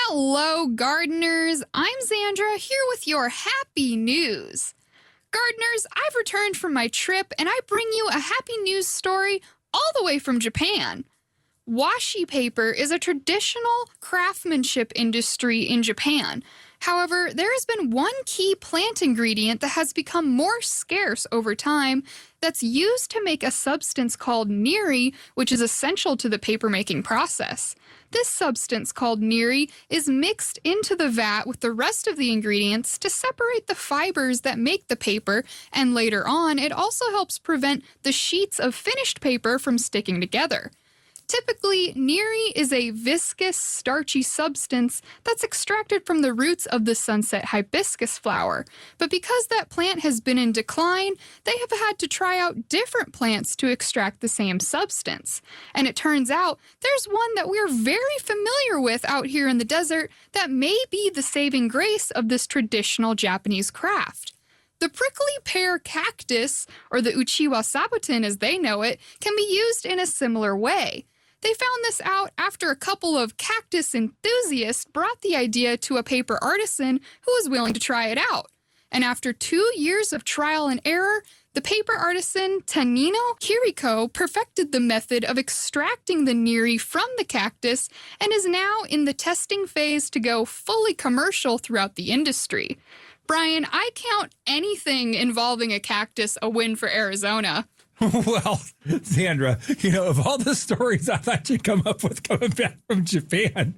Hello, gardeners. I'm Xandra, here with your happy news. Gardeners, I've returned from my trip and I bring you a happy news story all the way from Japan. Washi paper is a traditional craftsmanship industry in Japan. However, there has been one key plant ingredient that has become more scarce over time that's used to make a substance called niri, which is essential to the paper-making process. This substance called niri is mixed into the vat with the rest of the ingredients to separate the fibers that make the paper, and later on, it also helps prevent the sheets of finished paper from sticking together. Typically, niri is a viscous, starchy substance that's extracted from the roots of the sunset hibiscus flower. But because that plant has been in decline, they have had to try out different plants to extract the same substance. And it turns out there's one that we're very familiar with out here in the desert that may be the saving grace of this traditional Japanese craft. The prickly pear cactus, or the Uchiwa saboten as they know it, can be used in a similar way. They found this out after a couple of cactus enthusiasts brought the idea to a paper artisan who was willing to try it out. And after 2 years of trial and error, the paper artisan Tanino Kiriko perfected the method of extracting the niri from the cactus and is now in the testing phase to go fully commercial throughout the industry. Brian, I count anything involving a cactus a win for Arizona. Well, Xandra, of all the stories I thought you'd come up with coming back from Japan,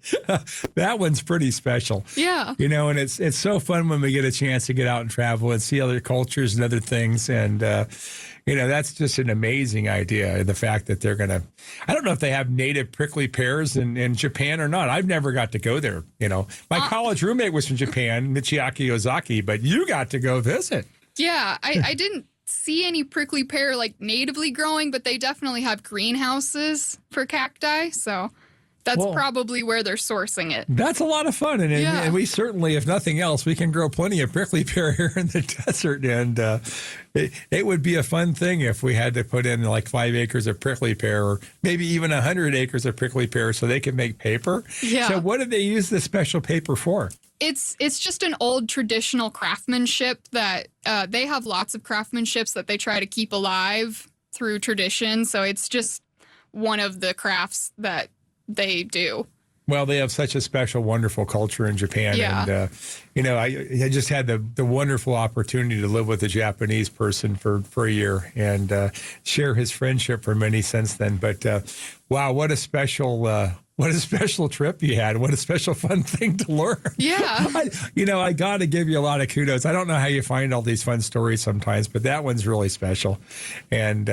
that one's pretty special. Yeah. And it's so fun when we get a chance to get out and travel and see other cultures and other things. And, that's just an amazing idea. The fact that they're going to, I don't know if they have native prickly pears in Japan or not. I've never got to go there. My college roommate was from Japan, Michiaki Ozaki, but you got to go visit. Yeah, I didn't see any prickly pear natively growing, but they definitely have greenhouses for cacti, so that's probably where they're sourcing it. That's a lot of fun, and we certainly, if nothing else, we can grow plenty of prickly pear here in the desert, and it would be a fun thing if we had to put in 5 acres of prickly pear, or maybe even 100 acres of prickly pear, so they can make paper. Yeah. So what do they use this special paper for? It's just an old traditional craftsmanship that they have lots of craftsmanships that they try to keep alive through tradition. So it's just one of the crafts that they do. Well, they have such a special, wonderful culture in Japan. Yeah. And, I just had the wonderful opportunity to live with a Japanese person for a year and share his friendship for many since then. But, wow, what a special trip you had. What a special fun thing to learn. Yeah. I got to give you a lot of kudos. I don't know how you find all these fun stories sometimes, but that one's really special. And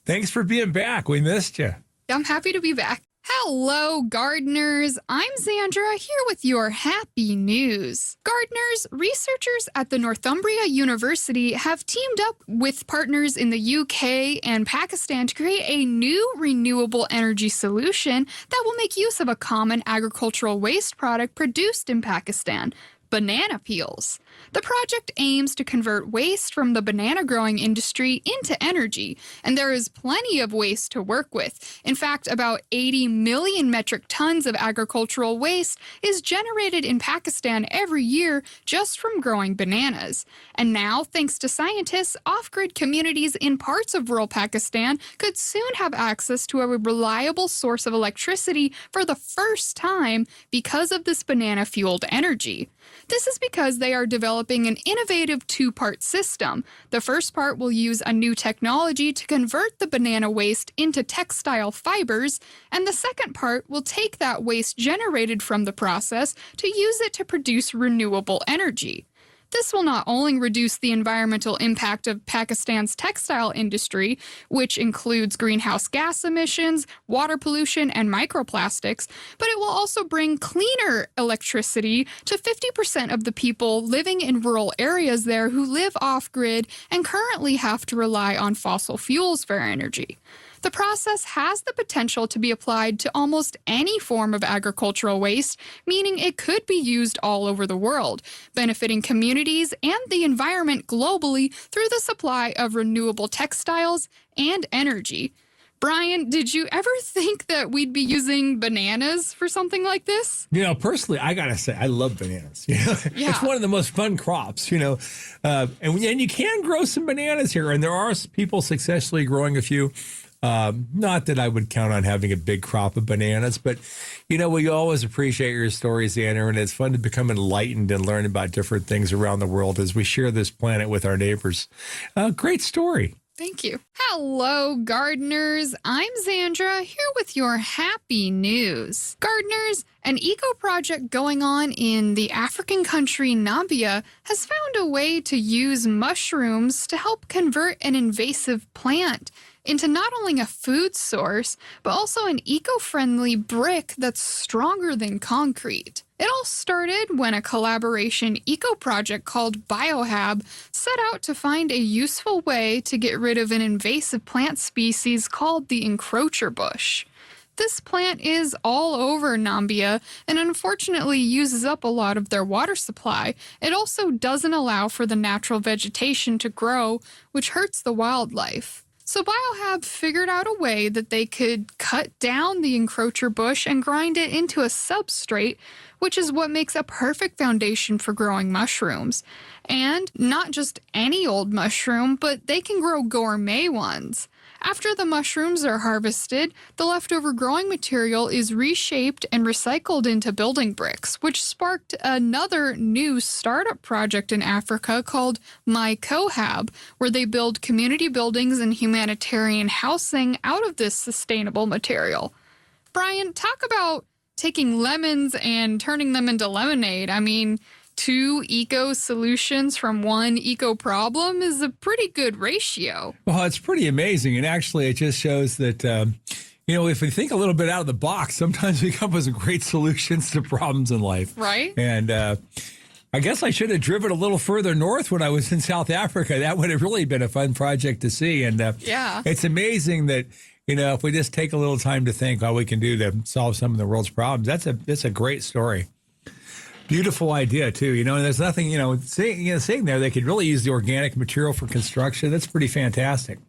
thanks for being back. We missed you. I'm happy to be back. Hello, gardeners. I'm Xandra, here with your happy news. Gardeners, researchers at the Northumbria University have teamed up with partners in the UK and Pakistan to create a new renewable energy solution that will make use of a common agricultural waste product produced in Pakistan: banana peels. The project aims to convert waste from the banana growing industry into energy, and there is plenty of waste to work with. In fact, about 80 million metric tons of agricultural waste is generated in Pakistan every year just from growing bananas. And now, thanks to scientists, off-grid communities in parts of rural Pakistan could soon have access to a reliable source of electricity for the first time because of this banana-fueled energy. This is because they are developing an innovative two-part system. The first part will use a new technology to convert the banana waste into textile fibers, and the second part will take that waste generated from the process to use it to produce renewable energy. This will not only reduce the environmental impact of Pakistan's textile industry, which includes greenhouse gas emissions, water pollution, and microplastics, but it will also bring cleaner electricity to 50% of the people living in rural areas there who live off-grid and currently have to rely on fossil fuels for energy. The process has the potential to be applied to almost any form of agricultural waste, meaning it could be used all over the world, benefiting communities and the environment globally through the supply of renewable textiles and energy. Brian, did you ever think that we'd be using bananas for something like this? Personally, I gotta say, I love bananas. Yeah. It's one of the most fun crops. And you can grow some bananas here, and there are people successfully growing a few. Not that I would count on having a big crop of bananas, but we always appreciate your stories, Xandra, and it's fun to become enlightened and learn about different things around the world as we share this planet with our neighbors. Great story. Thank you. Hello, gardeners. I'm Xandra, here with your happy news. Gardeners, an eco project going on in the African country Nambia has found a way to use mushrooms to help convert an invasive plant into not only a food source, but also an eco-friendly brick that's stronger than concrete. It all started when a collaboration eco-project called Biohab set out to find a useful way to get rid of an invasive plant species called the encroacher bush. This plant is all over Nambia and unfortunately uses up a lot of their water supply. It also doesn't allow for the natural vegetation to grow, which hurts the wildlife. So Biohab figured out a way that they could cut down the encroacher bush and grind it into a substrate, which is what makes a perfect foundation for growing mushrooms. And not just any old mushroom, but they can grow gourmet ones. After the mushrooms are harvested, the leftover growing material is reshaped and recycled into building bricks, which sparked another new startup project in Africa called MyCohab, where they build community buildings and humanitarian housing out of this sustainable material. Brian, talk about taking lemons and turning them into lemonade. I mean, 2 eco solutions from 1 eco problem is a pretty good ratio. Well, it's pretty amazing. And actually, it just shows that, if we think a little bit out of the box, sometimes we come up with some great solutions to problems in life. Right. And I guess I should have driven a little further north when I was in South Africa. That would have really been a fun project to see. And yeah, it's amazing that, if we just take a little time to think what we can do to solve some of the world's problems, that's a great story. Beautiful idea, too. And there's nothing, saying there they could really use the organic material for construction. That's pretty fantastic.